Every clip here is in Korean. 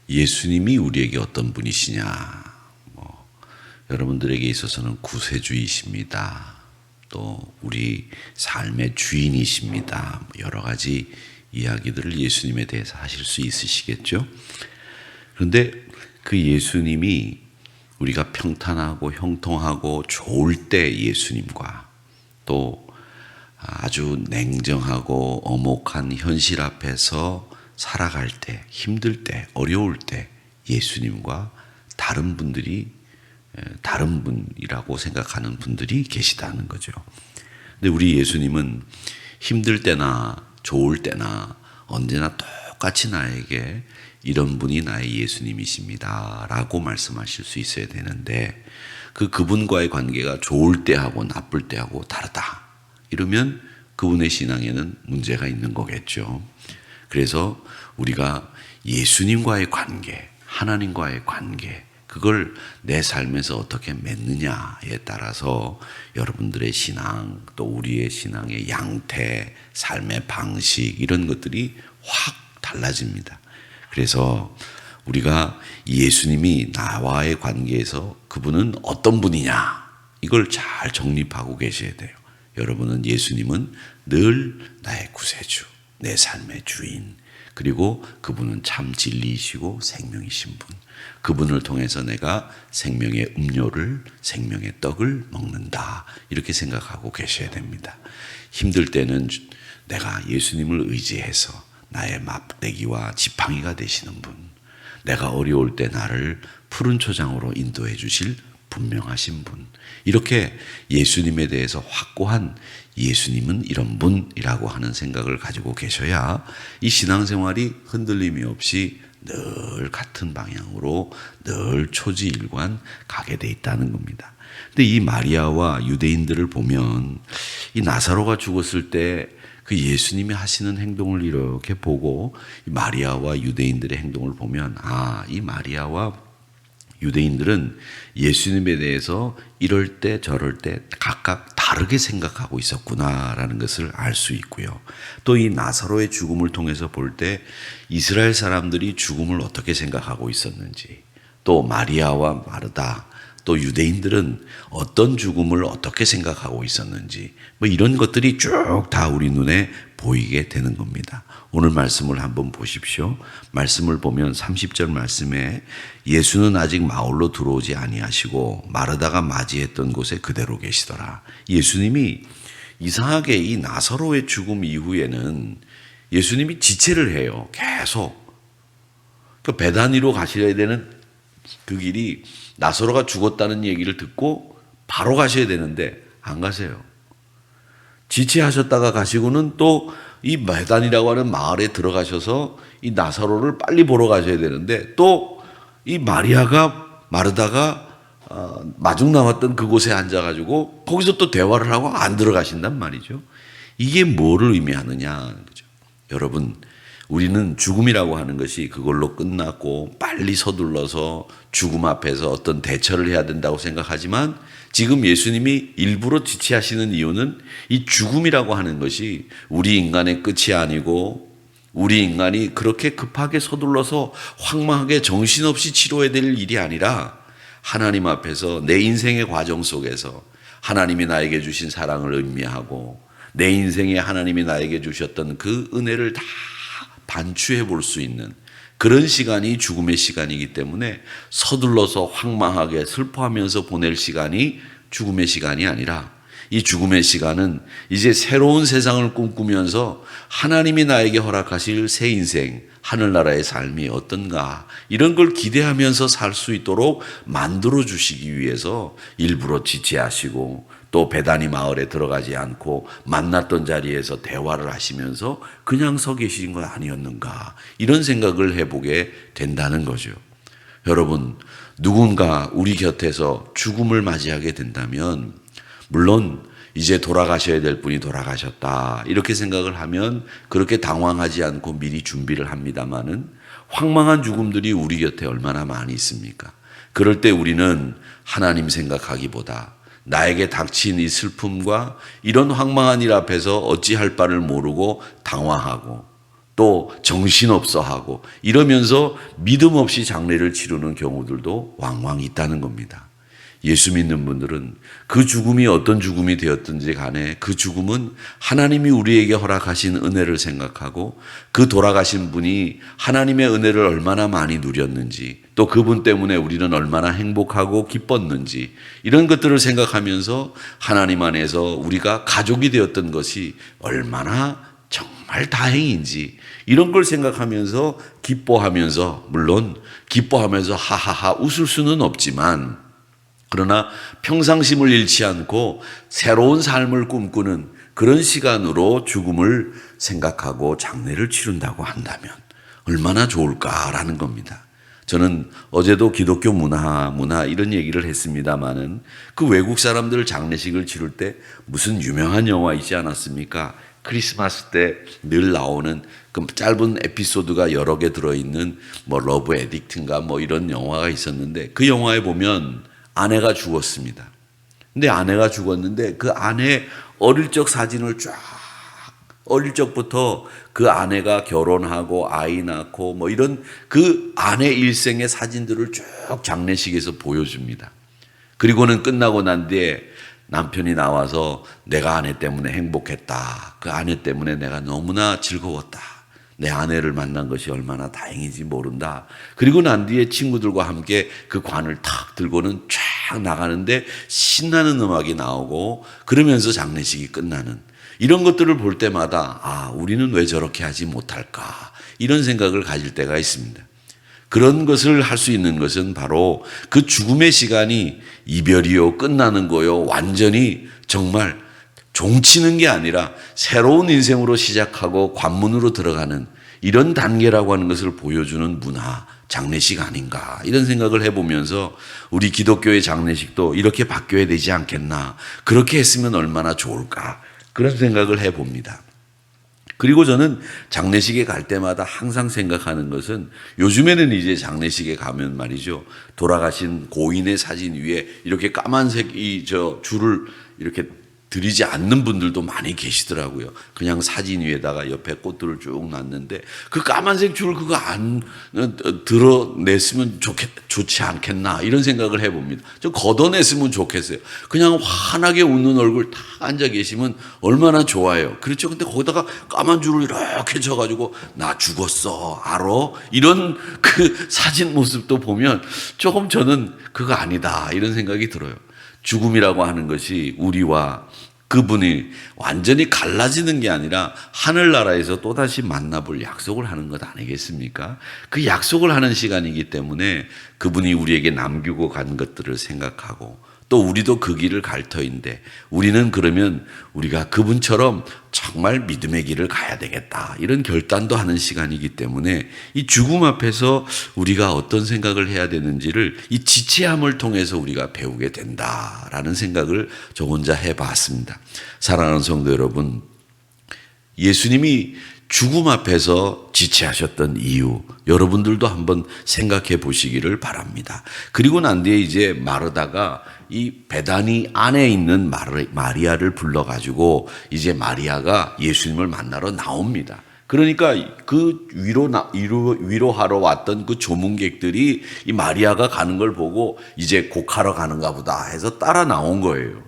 예수님이 우리에게 어떤 분이시냐? 여러분들에게 있어서는 구세주이십니다. 또 우리 삶의 주인이십니다. 여러 가지 이야기들을 예수님에 대해서 하실 수 있으시겠죠? 그런데 그 예수님이 우리가 평탄하고 형통하고 좋을 때 예수님과 또 아주 냉정하고 엄혹한 현실 앞에서 살아갈 때, 힘들 때, 어려울 때 예수님과 다른 분들이 다른 분이라고 생각하는 분들이 계시다는 거죠. 근데 우리 예수님은 힘들 때나 좋을 때나 언제나 똑같이 나에게 이런 분이 나의 예수님이십니다 라고 말씀하실 수 있어야 되는데 그분과의 관계가 좋을 때하고 나쁠 때하고 다르다 이러면 그분의 신앙에는 문제가 있는 거겠죠. 그래서 우리가 예수님과의 관계, 하나님과의 관계 그걸 내 삶에서 어떻게 맺느냐에 따라서 여러분들의 신앙 또 우리의 신앙의 양태, 삶의 방식 이런 것들이 확 달라집니다. 그래서 우리가 예수님이 나와의 관계에서 그분은 어떤 분이냐 이걸 잘 정립하고 계셔야 돼요. 여러분은 예수님은 늘 나의 구세주, 내 삶의 주인 그리고 그분은 참 진리이시고 생명이신 분 그분을 통해서 내가 생명의 음료를 생명의 떡을 먹는다 이렇게 생각하고 계셔야 됩니다. 힘들 때는 내가 예수님을 의지해서 나의 막대기와 지팡이가 되시는 분 내가 어려울 때 나를 푸른 초장으로 인도해 주실 분명하신 분 이렇게 예수님에 대해서 확고한 예수님은 이런 분이라고 하는 생각을 가지고 계셔야 이 신앙생활이 흔들림이 없이 늘 같은 방향으로 늘 초지일관 가게 돼 있다는 겁니다. 근데 이 마리아와 유대인들을 보면 이 나사로가 죽었을 때 그 예수님이 하시는 행동을 이렇게 보고 이 마리아와 유대인들의 행동을 보면 이 마리아와 유대인들은 예수님에 대해서 이럴 때 저럴 때 각각 다르게 생각하고 있었구나라는 것을 알 수 있고요. 또 이 나사로의 죽음을 통해서 볼 때 이스라엘 사람들이 죽음을 어떻게 생각하고 있었는지 또 마리아와 마르다 또 유대인들은 어떤 죽음을 어떻게 생각하고 있었는지 이런 것들이 쭉 다 우리 눈에 보이게 되는 겁니다. 오늘 말씀을 한번 보십시오. 말씀을 보면 30절 말씀에 예수는 아직 마을로 들어오지 아니하시고 마르다가 맞이했던 곳에 그대로 계시더라. 예수님이 이상하게 이 나사로의 죽음 이후에는 예수님이 지체를 해요. 계속. 그 베다니로 가셔야 되는 그 길이 나사로가 죽었다는 얘기를 듣고 바로 가셔야 되는데 안 가세요. 지체하셨다가 가시고는 또 이 베단이라고 하는 마을에 들어가셔서 이 나사로를 빨리 보러 가셔야 되는데 또 이 마르다가 마중 나왔던 그곳에 앉아가지고 거기서 또 대화를 하고 안 들어가신단 말이죠. 이게 뭐를 의미하느냐 그죠? 여러분 우리는 죽음이라고 하는 것이 그걸로 끝났고 빨리 서둘러서 죽음 앞에서 어떤 대처를 해야 된다고 생각하지만 지금 예수님이 일부러 지체하시는 이유는 이 죽음이라고 하는 것이 우리 인간의 끝이 아니고 우리 인간이 그렇게 급하게 서둘러서 황망하게 정신없이 치러야 될 일이 아니라 하나님 앞에서 내 인생의 과정 속에서 하나님이 나에게 주신 사랑을 의미하고 내 인생에 하나님이 나에게 주셨던 그 은혜를 다 반추해 볼 수 있는 그런 시간이 죽음의 시간이기 때문에 서둘러서 황망하게 슬퍼하면서 보낼 시간이 죽음의 시간이 아니라 이 죽음의 시간은 이제 새로운 세상을 꿈꾸면서 하나님이 나에게 허락하실 새 인생, 하늘나라의 삶이 어떤가 이런 걸 기대하면서 살 수 있도록 만들어 주시기 위해서 일부러 지체하시고 또 베다니 마을에 들어가지 않고 만났던 자리에서 대화를 하시면서 그냥 서 계신 거 아니었는가 이런 생각을 해보게 된다는 거죠. 여러분 누군가 우리 곁에서 죽음을 맞이하게 된다면 물론 이제 돌아가셔야 될 분이 돌아가셨다 이렇게 생각을 하면 그렇게 당황하지 않고 미리 준비를 합니다마는 황망한 죽음들이 우리 곁에 얼마나 많이 있습니까? 그럴 때 우리는 하나님 생각하기보다 나에게 닥친 이 슬픔과 이런 황망한 일 앞에서 어찌할 바를 모르고 당황하고 또 정신없어 하고 이러면서 믿음 없이 장례를 치르는 경우들도 왕왕 있다는 겁니다. 예수 믿는 분들은 그 죽음이 어떤 죽음이 되었든지 간에 그 죽음은 하나님이 우리에게 허락하신 은혜를 생각하고 그 돌아가신 분이 하나님의 은혜를 얼마나 많이 누렸는지 또 그분 때문에 우리는 얼마나 행복하고 기뻤는지 이런 것들을 생각하면서 하나님 안에서 우리가 가족이 되었던 것이 얼마나 정말 다행인지 이런 걸 생각하면서 기뻐하면서 물론 기뻐하면서 하하하 웃을 수는 없지만 그러나 평상심을 잃지 않고 새로운 삶을 꿈꾸는 그런 시간으로 죽음을 생각하고 장례를 치른다고 한다면 얼마나 좋을까라는 겁니다. 저는 어제도 기독교 문화 이런 얘기를 했습니다마는 그 외국 사람들 장례식을 치를 때 무슨 유명한 영화 있지 않았습니까? 크리스마스 때 늘 나오는 그 짧은 에피소드가 여러 개 들어있는 뭐 러브 에딕트인가 뭐 이런 영화가 있었는데 그 영화에 보면 아내가 죽었습니다. 근데 아내가 죽었는데 그 아내 어릴 적 사진을 쫙 어릴 적부터 그 아내가 결혼하고 아이 낳고 뭐 이런 그 아내 일생의 사진들을 쭉 장례식에서 보여줍니다. 그리고는 끝나고 난 뒤에 남편이 나와서 내가 아내 때문에 행복했다. 그 아내 때문에 내가 너무나 즐거웠다. 내 아내를 만난 것이 얼마나 다행인지 모른다. 그리고 난 뒤에 친구들과 함께 그 관을 탁 들고는 쫙 나가는데 신나는 음악이 나오고 그러면서 장례식이 끝나는 이런 것들을 볼 때마다 아, 우리는 왜 저렇게 하지 못할까? 이런 생각을 가질 때가 있습니다. 그런 것을 할 수 있는 것은 바로 그 죽음의 시간이 이별이요, 끝나는 거요, 완전히 정말 종치는 게 아니라 새로운 인생으로 시작하고 관문으로 들어가는 이런 단계라고 하는 것을 보여주는 문화, 장례식 아닌가 이런 생각을 해보면서 우리 기독교의 장례식도 이렇게 바뀌어야 되지 않겠나, 그렇게 했으면 얼마나 좋을까 그런 생각을 해봅니다. 그리고 저는 장례식에 갈 때마다 항상 생각하는 것은 요즘에는 이제 장례식에 가면 말이죠, 돌아가신 고인의 사진 위에 이렇게 까만색 줄을 이렇게 드리지 않는 분들도 많이 계시더라고요. 그냥 사진 위에다가 옆에 꽃들을 쭉 놨는데 그 까만색 줄 그거 안 드러냈으면 좋지 않겠나 이런 생각을 해봅니다. 좀 걷어냈으면 좋겠어요. 그냥 환하게 웃는 얼굴 딱 앉아 계시면 얼마나 좋아요. 그렇죠. 근데 거기다가 까만 줄을 이렇게 쳐가지고 나 죽었어 알아? 이런 그 사진 모습도 보면 조금 저는 그거 아니다 이런 생각이 들어요. 죽음이라고 하는 것이 우리와 그분이 완전히 갈라지는 게 아니라 하늘나라에서 또다시 만나볼 약속을 하는 것 아니겠습니까? 그 약속을 하는 시간이기 때문에 그분이 우리에게 남기고 간 것들을 생각하고 또 우리도 그 길을 갈 터인데 우리는 그러면 우리가 그분처럼 정말 믿음의 길을 가야 되겠다 이런 결단도 하는 시간이기 때문에 이 죽음 앞에서 우리가 어떤 생각을 해야 되는지를 이 지체함을 통해서 우리가 배우게 된다라는 생각을 저 혼자 해봤습니다. 사랑하는 성도 여러분, 예수님이 죽음 앞에서 지체하셨던 이유 여러분들도 한번 생각해 보시기를 바랍니다. 그리고 난 뒤에 이제 마르다가 이 베다니 안에 있는 마리아를 불러가지고 이제 마리아가 예수님을 만나러 나옵니다. 그러니까 그 위로하러 왔던 그 조문객들이 이 마리아가 가는 걸 보고 이제 곡하러 가는가 보다 해서 따라 나온 거예요.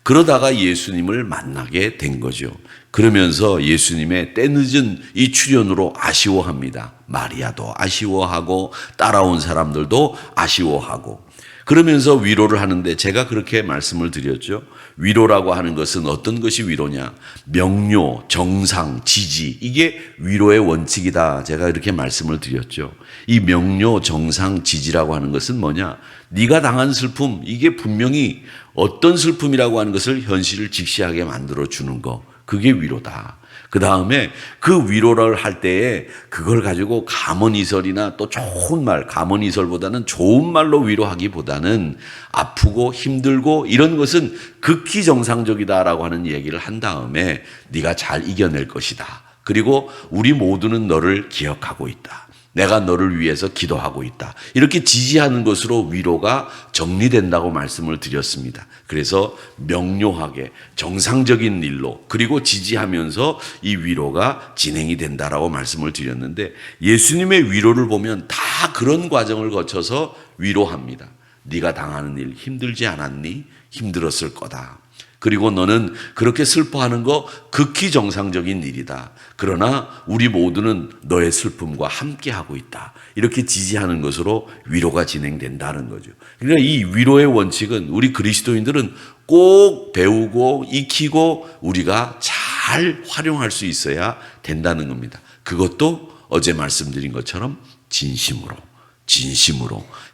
그러다가 예수님을 만나게 된 거죠. 그러면서 예수님의 때늦은 이 출현으로 아쉬워합니다. 마리아도 아쉬워하고 따라온 사람들도 아쉬워하고 그러면서 위로를 하는데 제가 그렇게 말씀을 드렸죠. 위로라고 하는 것은 어떤 것이 위로냐? 명료, 정상, 지지 이게 위로의 원칙이다. 제가 이렇게 말씀을 드렸죠. 이 명료, 정상, 지지라고 하는 것은 뭐냐? 네가 당한 슬픔 이게 분명히 어떤 슬픔이라고 하는 것을 현실을 직시하게 만들어주는 거 그게 위로다. 그 다음에 그 위로를 할 때에 그걸 가지고 감언이설이나 또 좋은 말, 감언이설보다는 좋은 말로 위로하기보다는 아프고 힘들고 이런 것은 극히 정상적이다라고 하는 얘기를 한 다음에 네가 잘 이겨낼 것이다. 그리고 우리 모두는 너를 기억하고 있다. 내가 너를 위해서 기도하고 있다. 이렇게 지지하는 것으로 위로가 정리된다고 말씀을 드렸습니다. 그래서 명료하게 정상적인 일로 그리고 지지하면서 이 위로가 진행이 된다라고 말씀을 드렸는데, 예수님의 위로를 보면 다 그런 과정을 거쳐서 위로합니다. 네가 당하는 일 힘들지 않았니? 힘들었을 거다. 그리고 너는 그렇게 슬퍼하는 거 극히 정상적인 일이다. 그러나 우리 모두는 너의 슬픔과 함께하고 있다. 이렇게 지지하는 것으로 위로가 진행된다는 거죠. 그러니까 이 위로의 원칙은 우리 그리스도인들은 꼭 배우고 익히고 우리가 잘 활용할 수 있어야 된다는 겁니다. 그것도 어제 말씀드린 것처럼 진심으로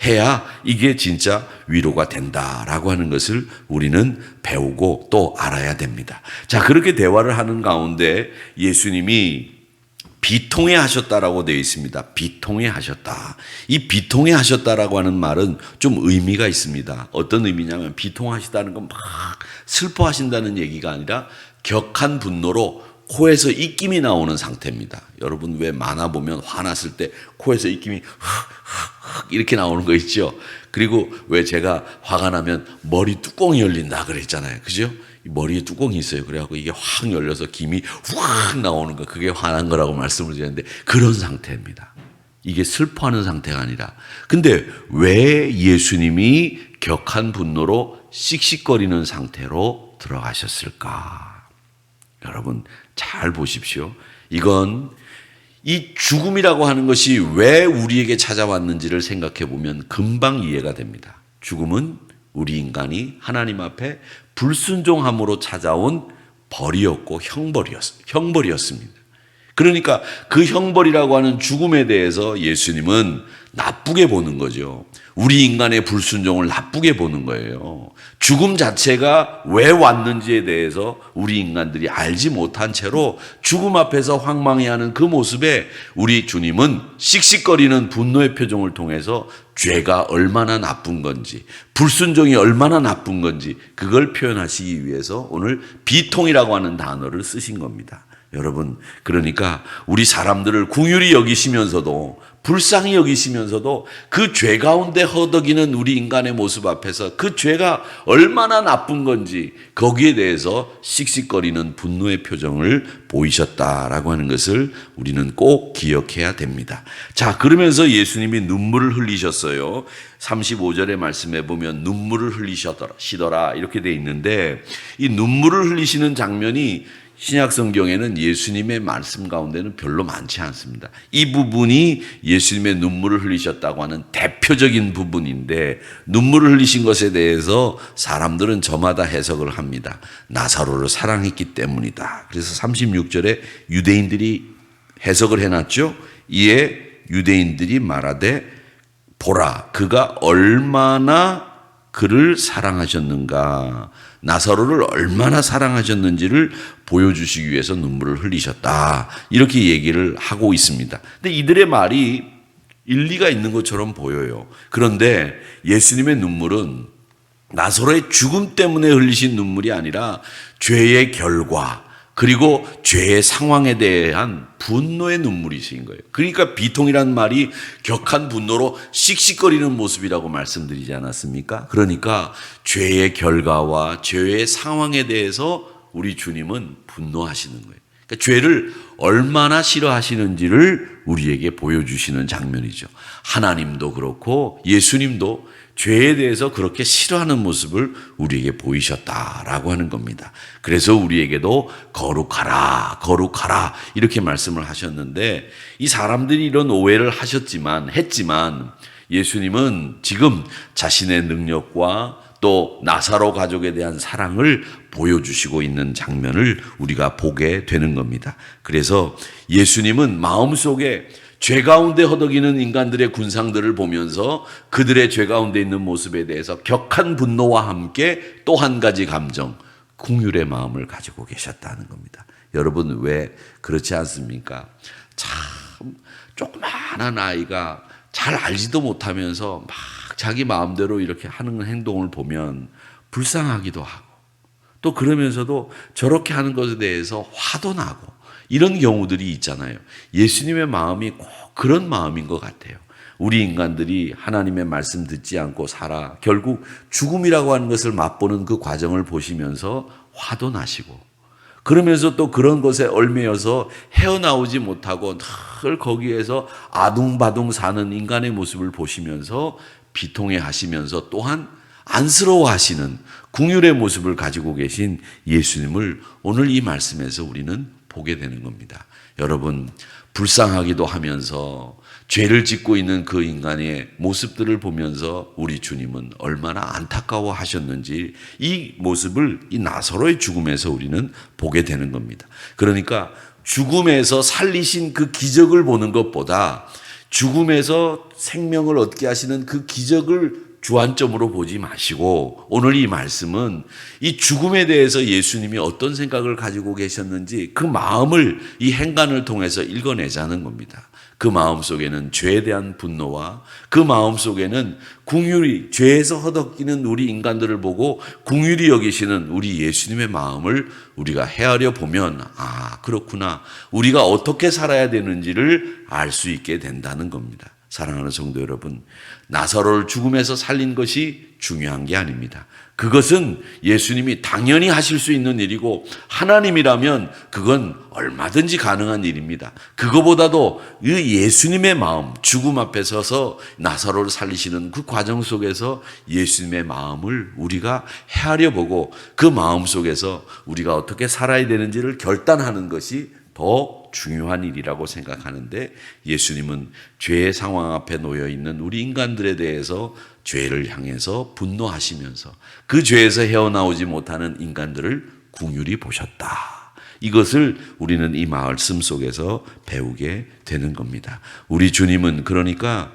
해야 이게 진짜 위로가 된다라고 하는 것을 우리는 배우고 또 알아야 됩니다. 자, 그렇게 대화를 하는 가운데 예수님이 비통해 하셨다라고 되어 있습니다. 비통해 하셨다. 이 비통해 하셨다라고 하는 말은 좀 의미가 있습니다. 어떤 의미냐면 비통하시다는 건 막 슬퍼하신다는 얘기가 아니라 격한 분노로 코에서 입김이 나오는 상태입니다. 여러분 왜 만화 보면 화났을 때 코에서 입김이 이렇게 나오는 거 있죠. 그리고 왜 제가 화가 나면 머리 뚜껑이 열린다 그랬잖아요. 그죠? 머리에 뚜껑이 있어요. 그래갖고 이게 확 열려서 김이 확 나오는 거, 그게 화난 거라고 말씀을 드렸는데 그런 상태입니다. 이게 슬퍼하는 상태가 아니라. 근데 왜 예수님이 격한 분노로 씩씩거리는 상태로 들어가셨을까? 여러분 잘 보십시오. 이건 이 죽음이라고 하는 것이 왜 우리에게 찾아왔는지를 생각해 보면 금방 이해가 됩니다. 죽음은 우리 인간이 하나님 앞에 불순종함으로 찾아온 벌이었고 형벌이었습니다. 그러니까 그 형벌이라고 하는 죽음에 대해서 예수님은 나쁘게 보는 거죠. 우리 인간의 불순종을 나쁘게 보는 거예요. 죽음 자체가 왜 왔는지에 대해서 우리 인간들이 알지 못한 채로 죽음 앞에서 황망해하는 그 모습에 우리 주님은 씩씩거리는 분노의 표정을 통해서 죄가 얼마나 나쁜 건지, 불순종이 얼마나 나쁜 건지 그걸 표현하시기 위해서 오늘 비통이라고 하는 단어를 쓰신 겁니다. 여러분, 그러니까 우리 사람들을 긍휼히 여기시면서도 불쌍히 여기시면서도 그 죄 가운데 허덕이는 우리 인간의 모습 앞에서 그 죄가 얼마나 나쁜 건지 거기에 대해서 씩씩거리는 분노의 표정을 보이셨다라고 하는 것을 우리는 꼭 기억해야 됩니다. 자, 그러면서 예수님이 눈물을 흘리셨어요. 35절의 말씀에 보면 눈물을 흘리시더라 이렇게 돼 있는데, 이 눈물을 흘리시는 장면이 신약 성경에는 예수님의 말씀 가운데는 별로 많지 않습니다. 이 부분이 예수님의 눈물을 흘리셨다고 하는 대표적인 부분인데, 눈물을 흘리신 것에 대해서 사람들은 저마다 해석을 합니다. 나사로를 사랑했기 때문이다. 그래서 36절에 유대인들이 해석을 해놨죠. 이에 유대인들이 말하되 보라, 그가 얼마나 그를 사랑하셨는가, 나사로를 얼마나 사랑하셨는지를 보여주시기 위해서 눈물을 흘리셨다, 이렇게 얘기를 하고 있습니다. 근데 이들의 말이 일리가 있는 것처럼 보여요. 그런데 예수님의 눈물은 나사로의 죽음 때문에 흘리신 눈물이 아니라 죄의 결과 그리고 죄의 상황에 대한 분노의 눈물이신 거예요. 그러니까 비통이라는 말이 격한 분노로 씩씩거리는 모습이라고 말씀드리지 않았습니까? 그러니까 죄의 결과와 죄의 상황에 대해서 우리 주님은 분노하시는 거예요. 그러니까 죄를 얼마나 싫어하시는지를 우리에게 보여주시는 장면이죠. 하나님도 그렇고 예수님도 죄에 대해서 그렇게 싫어하는 모습을 우리에게 보이셨다라고 하는 겁니다. 그래서 우리에게도 거룩하라 이렇게 말씀을 하셨는데, 이 사람들이 이런 오해를 했지만 예수님은 지금 자신의 능력과 또 나사로 가족에 대한 사랑을 보여주시고 있는 장면을 우리가 보게 되는 겁니다. 그래서 예수님은 마음속에 죄 가운데 허덕이는 인간들의 군상들을 보면서 그들의 죄 가운데 있는 모습에 대해서 격한 분노와 함께 또 한 가지 감정, 긍휼의 마음을 가지고 계셨다는 겁니다. 여러분 왜 그렇지 않습니까? 참 조그마한 아이가 잘 알지도 못하면서 막 자기 마음대로 이렇게 하는 행동을 보면 불쌍하기도 하고, 또 그러면서도 저렇게 하는 것에 대해서 화도 나고 이런 경우들이 있잖아요. 예수님의 마음이 꼭 그런 마음인 것 같아요. 우리 인간들이 하나님의 말씀 듣지 않고 살아 결국 죽음이라고 하는 것을 맛보는 그 과정을 보시면서 화도 나시고, 그러면서 또 그런 것에 얽매여서 헤어나오지 못하고 늘 거기에서 아둥바둥 사는 인간의 모습을 보시면서 비통해 하시면서 또한 안쓰러워하시는 궁율의 모습을 가지고 계신 예수님을 오늘 이 말씀에서 우리는 보게 되는 겁니다. 여러분, 불쌍하기도 하면서 죄를 짓고 있는 그 인간의 모습들을 보면서 우리 주님은 얼마나 안타까워 하셨는지 이 모습을 이 나사로의 죽음에서 우리는 보게 되는 겁니다. 그러니까 죽음에서 살리신 그 기적을 보는 것보다 죽음에서 생명을 얻게 하시는 그 기적을 주안점으로 보지 마시고, 오늘 이 말씀은 이 죽음에 대해서 예수님이 어떤 생각을 가지고 계셨는지 그 마음을 이 행간을 통해서 읽어내자는 겁니다. 그 마음 속에는 죄에 대한 분노와 그 마음 속에는 긍휼히, 죄에서 허덕이는 우리 인간들을 보고 긍휼히 여기시는 우리 예수님의 마음을 우리가 헤아려 보면, 아, 그렇구나, 우리가 어떻게 살아야 되는지를 알 수 있게 된다는 겁니다. 사랑하는 성도 여러분, 나사로를 죽음에서 살린 것이 중요한 게 아닙니다. 그것은 예수님이 당연히 하실 수 있는 일이고 하나님이라면 그건 얼마든지 가능한 일입니다. 그거보다도 이 예수님의 마음, 죽음 앞에 서서 나사로를 살리시는 그 과정 속에서 예수님의 마음을 우리가 헤아려 보고 그 마음 속에서 우리가 어떻게 살아야 되는지를 결단하는 것이 더 중요한 일이라고 생각하는데, 예수님은 죄의 상황 앞에 놓여 있는 우리 인간들에 대해서 죄를 향해서 분노하시면서 그 죄에서 헤어나오지 못하는 인간들을 긍휼히 보셨다. 이것을 우리는 이 말씀 속에서 배우게 되는 겁니다. 우리 주님은 그러니까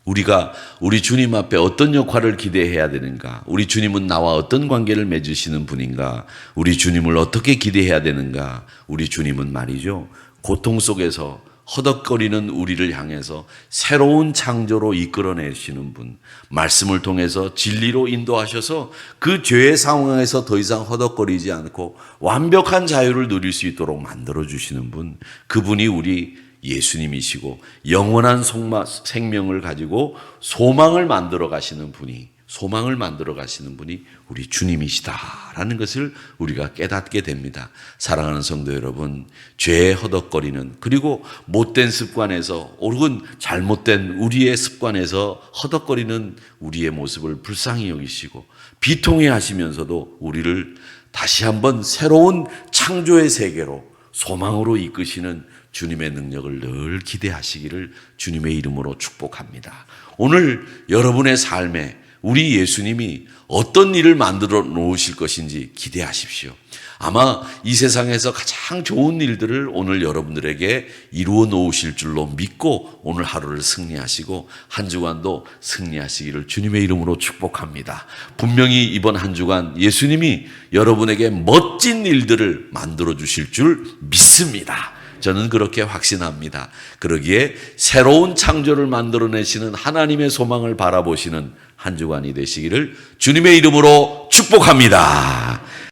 우리가 우리 주님 앞에 어떤 역할을 기대해야 되는가, 우리 주님은 나와 어떤 관계를 맺으시는 분인가, 우리 주님을 어떻게 기대해야 되는가, 우리 주님은 말이죠, 고통 속에서 허덕거리는 우리를 향해서 새로운 창조로 이끌어내시는 분, 말씀을 통해서 진리로 인도하셔서 그 죄의 상황에서 더 이상 허덕거리지 않고 완벽한 자유를 누릴 수 있도록 만들어주시는 분, 그분이 우리 예수님이시고 영원한 생명을 가지고 소망을 만들어 가시는 분이 우리 주님이시다라는 것을 우리가 깨닫게 됩니다. 사랑하는 성도 여러분, 죄에 허덕거리는, 그리고 못된 습관에서, 혹은 잘못된 우리의 습관에서 허덕거리는 우리의 모습을 불쌍히 여기시고 비통해 하시면서도 우리를 다시 한번 새로운 창조의 세계로, 소망으로 이끄시는 주님의 능력을 늘 기대하시기를 주님의 이름으로 축복합니다. 오늘 여러분의 삶에 우리 예수님이 어떤 일을 만들어 놓으실 것인지 기대하십시오. 아마 이 세상에서 가장 좋은 일들을 오늘 여러분들에게 이루어 놓으실 줄로 믿고 오늘 하루를 승리하시고 한 주간도 승리하시기를 주님의 이름으로 축복합니다. 분명히 이번 한 주간 예수님이 여러분에게 멋진 일들을 만들어 주실 줄 믿습니다. 저는 그렇게 확신합니다. 그러기에 새로운 창조를 만들어내시는 하나님의 소망을 바라보시는 한 주간이 되시기를 주님의 이름으로 축복합니다.